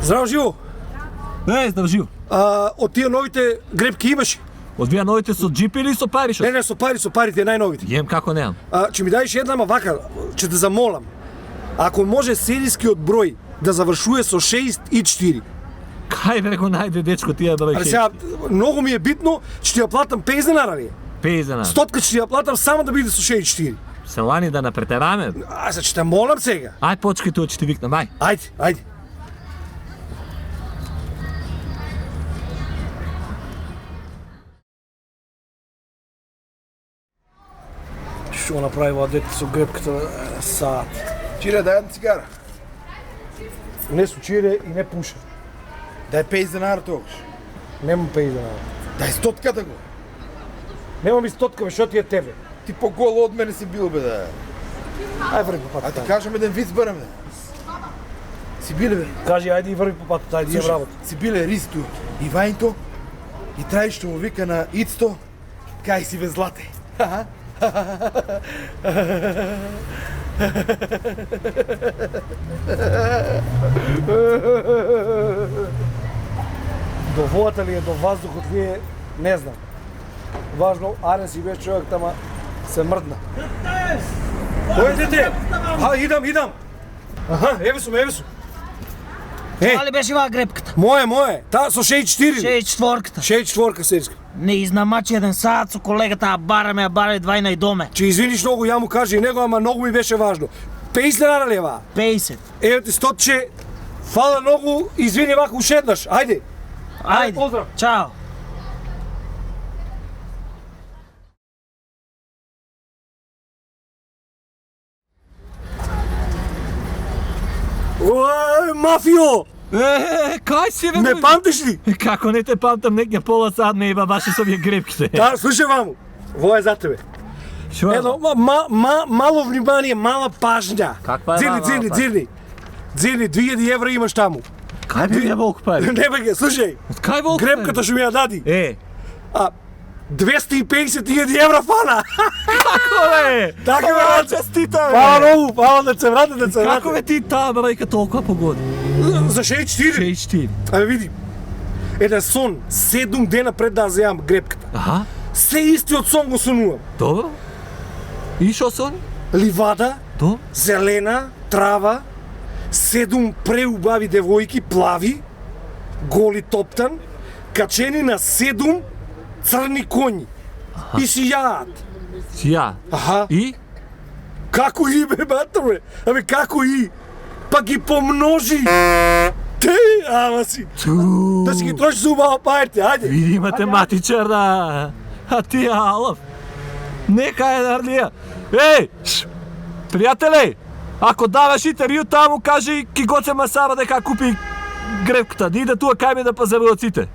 Здраво, живо! Здрав живо. Од тие новите грепки имаш? Од вие новите со джип или со пари шо? Не, со пари, тие најновите. Jem како немам. Ќе ми даеш една, ама вака, ќе те замолам. Ако може серискиот број да завршува со 6 и 4. Кај бе го најде дечко тие број 6? Сега, многу ми е битно, ќе ти ја платам 50 денари ли? 50 денари. Стотка ќе ти ја платам само да биде со 6 и 4. Се лани да не претераме. Сега ќе те молам сега. Ај почкај тоа, ќе ти викнам, ај. Ајде. Што направи дете со грепката саат? Чире, дај една цигара. Не сучире и не пуша. Дај 50 денара тогаш. Немам 50 денари. Дај стотката го. Немам и стотка, бе, што ти е тебе? Ти по-гол од мене си бил, бе, да. Ај врви по А ти патот. кажам еден виц барем, бе. Си биле, бе. Кажи, ајде и врви по патот, ајде имам работа. Си биле Ристо и Вајнто и трајшто му вика на Ицто, кај си, бе, злате. До водата ли е, до ваздухот ли е, не знам. Важно, Арен си беше човек, тама се мрдна. Кој е дете? Идам. Аха, еве сум. Али беше ова грепката? Моје. Та со 6-4. 6-4-ката. 6-4 сериска. Не изнамачи еден саат со колегата, а бараме 2 на и доме. Че извиниш многу, ја му кажи и него, ама многу ми беше важно. 50 денари ли е ова? 50. Еве ти стотче. Фала многу, извини вака уште еднаш. Ајде. Ајде. Поздрав. Чао. Ој, мафио! Кај си бе? Не памтиш ли? Како не те памтам, некја пола сад не има баше со овие грепките. Да, слушај ваму. Во е за тебе. Шо? Едно, мало внимание, мала пажња. Каква е мала Дзирни. 2000 евра имаш таму. Кај бе ја волку пари? Не бе ге, слушај. Од кај волку? Грепката што ми ја дади. 250.000 евра фана. Како бе? Така бе, честитам. Фала многу, фала да се врате. Како бе ти таа брајка толкова погоди? За 6-4. 6-4. Абе види. Еден сон, 7 дена пред да земам грепката. Аха, Се истиот сон го сонувам. добро. И шо сони? Ливада, Добро. зелена, трава, 7 преубави девојки, плави, голи топтан, качени на 7 црни коњи. И си јаат. Ја. Аха. И? Како и бе, батре? Абе, како и? Па ги помножи. Те, ама си. Да си ги троши за убава парите, ајде. Види математичар да. А ти алав. Нека е нарлија. Еј! Пријателе! Ако даваш интервју таму, кажи ки Гоце Масара дека купи грепката. Да иде туа кај ми да пазаруват сите.